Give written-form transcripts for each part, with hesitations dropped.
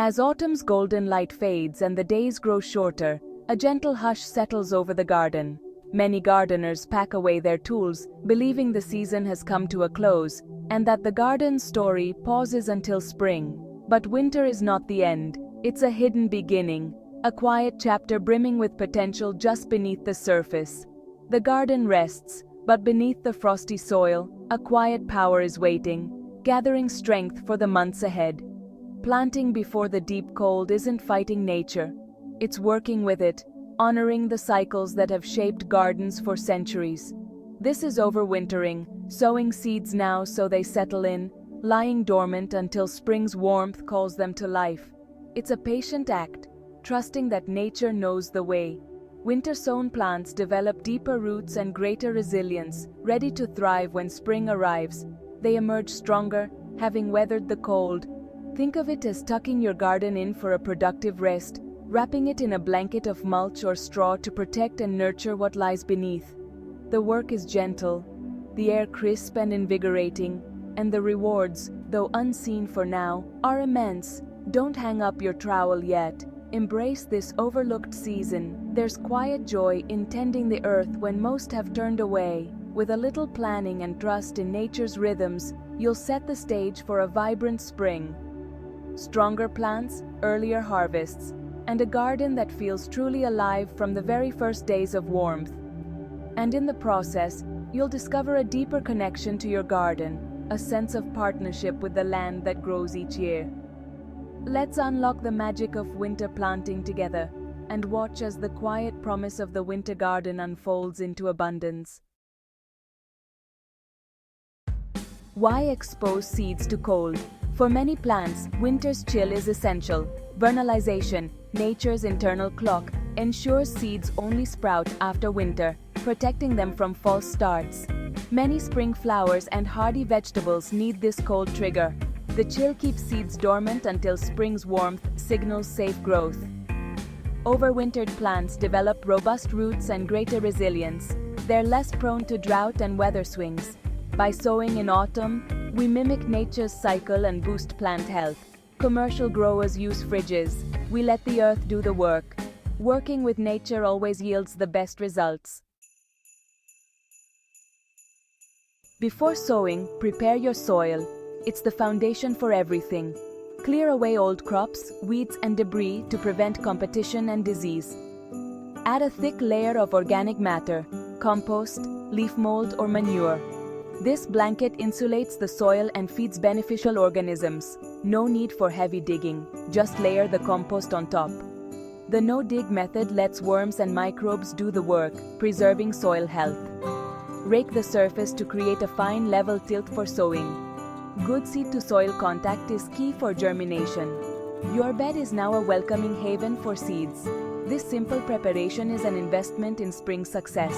As autumn's golden light fades and the days grow shorter, a gentle hush settles over the garden. Many gardeners pack away their tools, believing the season has come to a close, and that the garden's story pauses until spring. But winter is not the end. It's a hidden beginning, a quiet chapter brimming with potential just beneath the surface. The garden rests, but beneath the frosty soil, a quiet power is waiting, gathering strength for the months ahead. Planting before the deep cold isn't fighting nature. It's working with it, honoring the cycles that have shaped gardens for centuries. This is overwintering, sowing seeds now so they settle in, lying dormant until spring's warmth calls them to life. It's a patient act, trusting that nature knows the way. Winter-sown plants develop deeper roots and greater resilience, ready to thrive when spring arrives. They emerge stronger, having weathered the cold. Think of it as tucking your garden in for a productive rest, wrapping it in a blanket of mulch or straw to protect and nurture what lies beneath. The work is gentle, the air crisp and invigorating, and the rewards, though unseen for now, are immense. Don't hang up your trowel yet. Embrace this overlooked season. There's quiet joy in tending the earth when most have turned away. With a little planning and trust in nature's rhythms, you'll set the stage for a vibrant spring. Stronger plants, earlier harvests, and a garden that feels truly alive from the very first days of warmth. And in the process, you'll discover a deeper connection to your garden, a sense of partnership with the land that grows each year. Let's unlock the magic of winter planting together and watch as the quiet promise of the winter garden unfolds into abundance. Why expose seeds to cold? For many plants, winter's chill is essential. Vernalisation, nature's internal clock, ensures seeds only sprout after winter, protecting them from false starts. Many spring flowers and hardy vegetables need this cold trigger. The chill keeps seeds dormant until spring's warmth signals safe growth. Overwintered plants develop robust roots and greater resilience. They're less prone to drought and weather swings. By sowing in autumn, we mimic nature's cycle and boost plant health. Commercial growers use fridges. We let the earth do the work. Working with nature always yields the best results. Before sowing, prepare your soil. It's the foundation for everything. Clear away old crops, weeds and debris to prevent competition and disease. Add a thick layer of organic matter, compost, leaf mold or manure. This blanket insulates the soil and feeds beneficial organisms. No need for heavy digging, just layer the compost on top. The no-dig method lets worms and microbes do the work, preserving soil health. Rake the surface to create a fine level tilt for sowing. Good seed-to-soil contact is key for germination. Your bed is now a welcoming haven for seeds. This simple preparation is an investment in spring success.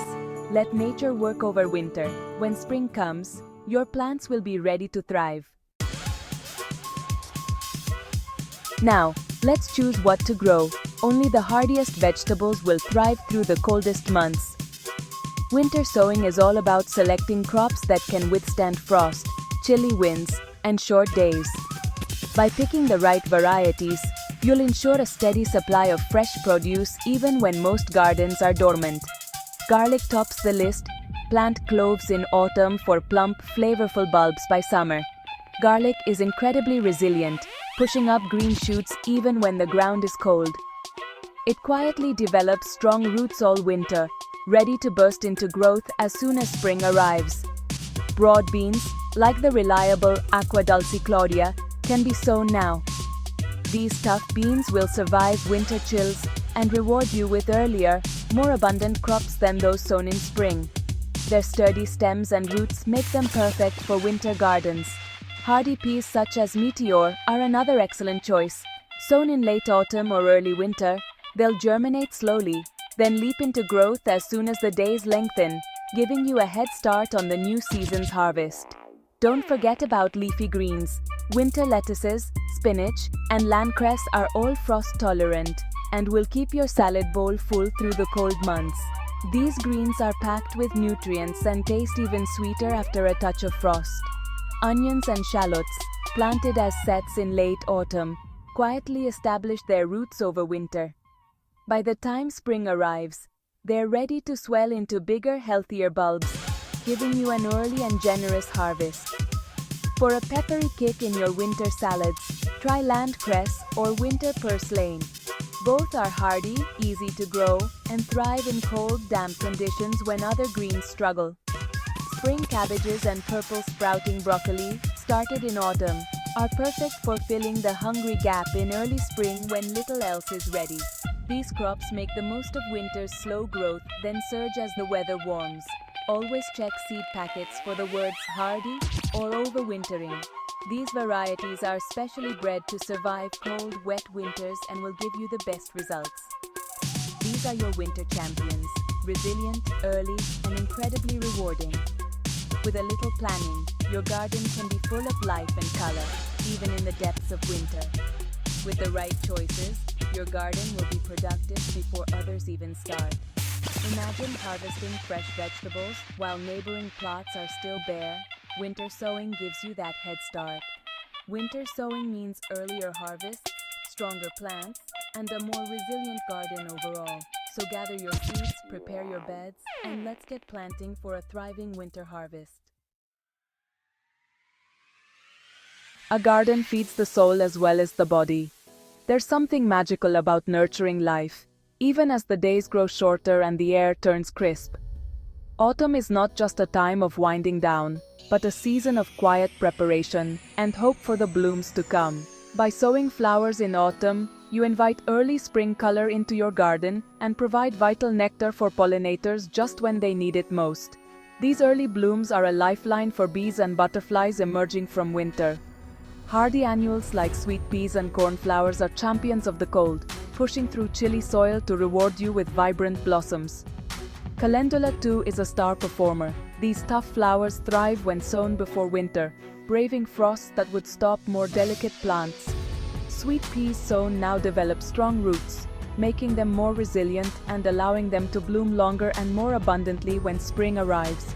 Let nature work over winter. When spring comes, your plants will be ready to thrive. Now, let's choose what to grow. Only the hardiest vegetables will thrive through the coldest months. Winter sowing is all about selecting crops that can withstand frost, chilly winds, and short days. By picking the right varieties, you'll ensure a steady supply of fresh produce even when most gardens are dormant. Garlic tops the list. Plant cloves in autumn for plump, flavorful bulbs by summer. Garlic is incredibly resilient, pushing up green shoots even when the ground is cold. It quietly develops strong roots all winter, ready to burst into growth as soon as spring arrives. Broad beans, like the reliable Aqua Dulce Claudia, can be sown now. These tough beans will survive winter chills and reward you with earlier, more abundant crops than those sown in spring. Their sturdy stems and roots make them perfect for winter gardens. Hardy peas such as Meteor are another excellent choice. Sown in late autumn or early winter, they'll germinate slowly, then leap into growth as soon as the days lengthen, giving you a head start on the new season's harvest. Don't forget about leafy greens. Winter lettuces, spinach, and landcress are all frost-tolerant and will keep your salad bowl full through the cold months. These greens are packed with nutrients and taste even sweeter after a touch of frost. Onions and shallots, planted as sets in late autumn, quietly establish their roots over winter. By the time spring arrives, they're ready to swell into bigger, healthier bulbs, giving you an early and generous harvest. For a peppery kick in your winter salads, try land cress or winter purslane. Both are hardy, easy to grow, and thrive in cold, damp conditions when other greens struggle. Spring cabbages and purple sprouting broccoli, started in autumn, are perfect for filling the hungry gap in early spring when little else is ready. These crops make the most of winter's slow growth, then surge as the weather warms. Always check seed packets for the words hardy or overwintering. These varieties are specially bred to survive cold, wet winters and will give you the best results. These are your winter champions, resilient, early, and incredibly rewarding. With a little planning, your garden can be full of life and color, even in the depths of winter. With the right choices, your garden will be productive before others even start. Imagine harvesting fresh vegetables while neighboring plots are still bare. Winter sowing gives you that head start. Winter sowing means earlier harvests, stronger plants, and a more resilient garden overall. So gather your seeds, prepare your beds, and let's get planting for a thriving winter harvest. A garden feeds the soul as well as the body. There's something magical about nurturing life, even as the days grow shorter and the air turns crisp. Autumn is not just a time of winding down, but a season of quiet preparation and hope for the blooms to come. By sowing flowers in autumn, you invite early spring color into your garden and provide vital nectar for pollinators just when they need it most. These early blooms are a lifeline for bees and butterflies emerging from winter. Hardy annuals like sweet peas and cornflowers are champions of the cold, pushing through chilly soil to reward you with vibrant blossoms. Calendula too is a star performer. These tough flowers thrive when sown before winter, braving frosts that would stop more delicate plants. Sweet peas sown now develop strong roots, making them more resilient and allowing them to bloom longer and more abundantly when spring arrives.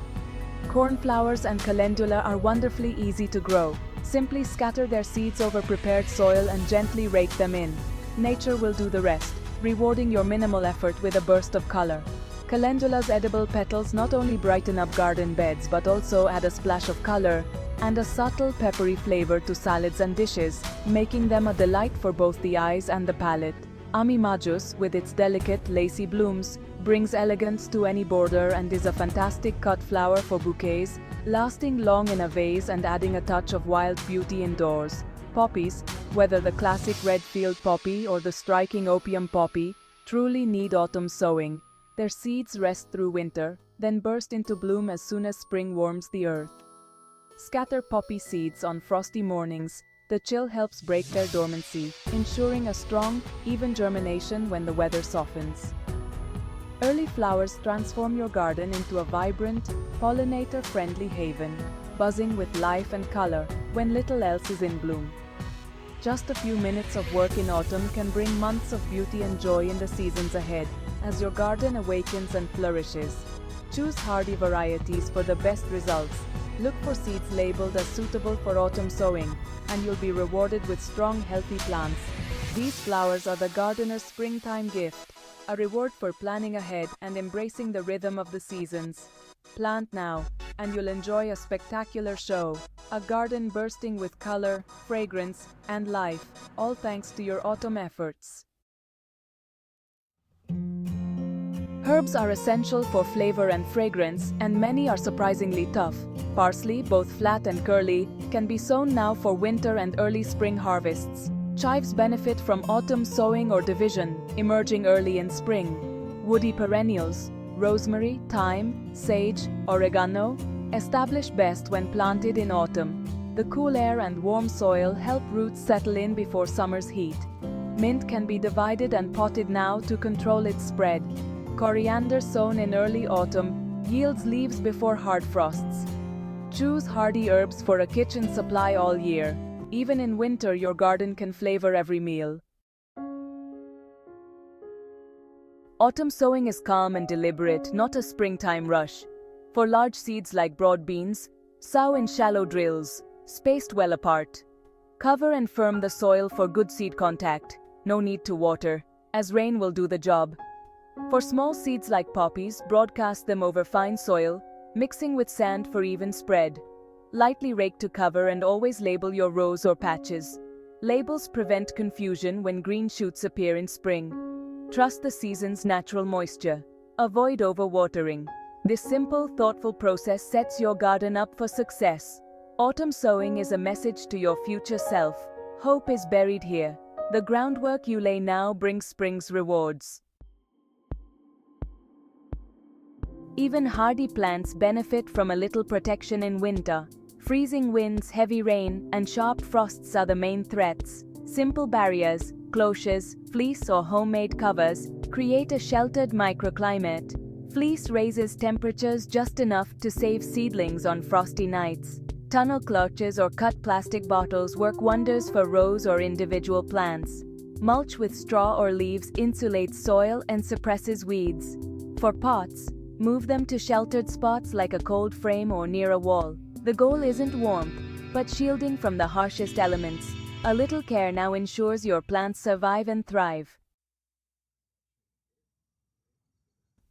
Cornflowers and calendula are wonderfully easy to grow. Simply scatter their seeds over prepared soil and gently rake them in. Nature will do the rest, rewarding your minimal effort with a burst of color. Calendula's edible petals not only brighten up garden beds but also add a splash of color and a subtle peppery flavor to salads and dishes, making them a delight for both the eyes and the palate. Amimajus, with its delicate, lacy blooms, brings elegance to any border and is a fantastic cut flower for bouquets, lasting long in a vase and adding a touch of wild beauty indoors. Poppies, whether the classic red field poppy or the striking opium poppy, truly need autumn sowing. Their seeds rest through winter, then burst into bloom as soon as spring warms the earth. Scatter poppy seeds on frosty mornings. The chill helps break their dormancy, ensuring a strong, even germination when the weather softens. Early flowers transform your garden into a vibrant, pollinator-friendly haven, buzzing with life and color when little else is in bloom. Just a few minutes of work in autumn can bring months of beauty and joy in the seasons ahead, as your garden awakens and flourishes. Choose hardy varieties for the best results. Look for seeds labeled as suitable for autumn sowing, and you'll be rewarded with strong, healthy plants. These flowers are the gardener's springtime gift, a reward for planning ahead and embracing the rhythm of the seasons. Plant now, and you'll enjoy a spectacular show, a garden bursting with color, fragrance, and life, all thanks to your autumn efforts. Herbs are essential for flavor and fragrance, and many are surprisingly tough. Parsley, both flat and curly, can be sown now for winter and early spring harvests. Chives benefit from autumn sowing or division, emerging early in spring. Woody perennials, rosemary, thyme, sage, oregano, establish best when planted in autumn. The cool air and warm soil help roots settle in before summer's heat. Mint can be divided and potted now to control its spread. Coriander sown in early autumn yields leaves before hard frosts. Choose hardy herbs for a kitchen supply all year. Even in winter, your garden can flavor every meal. Autumn sowing is calm and deliberate, not a springtime rush. For large seeds like broad beans, sow in shallow drills, spaced well apart. Cover and firm the soil for good seed contact. No need to water, as rain will do the job. For small seeds like poppies, broadcast them over fine soil, mixing with sand for even spread. Lightly rake to cover and always label your rows or patches. Labels prevent confusion when green shoots appear in spring. Trust the season's natural moisture. Avoid overwatering. This simple, thoughtful process sets your garden up for success. Autumn sowing is a message to your future self. Hope is buried here. The groundwork you lay now brings spring's rewards. Even hardy plants benefit from a little protection in winter. Freezing winds, heavy rain, and sharp frosts are the main threats. Simple barriers, cloches, fleece or homemade covers create a sheltered microclimate. Fleece raises temperatures just enough to save seedlings on frosty nights. Tunnel clutches or cut plastic bottles work wonders for rows or individual plants. Mulch with straw or leaves insulates soil and suppresses weeds. For pots, move them to sheltered spots like a cold frame or near a wall. The goal isn't warmth, but shielding from the harshest elements. A little care now ensures your plants survive and thrive.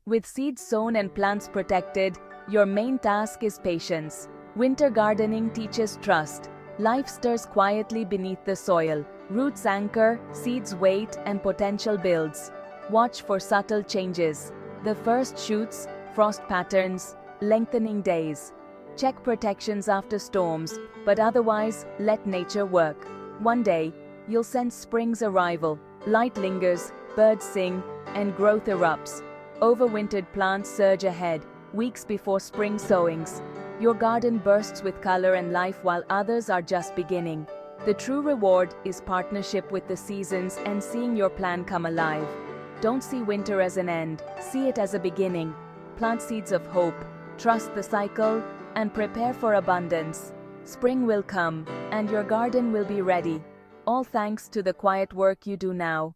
With seeds sown and plants protected, your main task is patience. Winter gardening teaches trust. Life stirs quietly beneath the soil. Roots anchor, seeds wait, and potential builds. Watch for subtle changes. The first shoots, frost patterns, lengthening days. Check protections after storms, but otherwise, let nature work. One day, you'll sense spring's arrival. Light lingers, birds sing, and growth erupts. Overwintered plants surge ahead, weeks before spring sowings. Your garden bursts with color and life while others are just beginning. The true reward is partnership with the seasons and seeing your plan come alive. Don't see winter as an end, see it as a beginning. Plant seeds of hope, trust the cycle, and prepare for abundance. Spring will come, and your garden will be ready. All thanks to the quiet work you do now.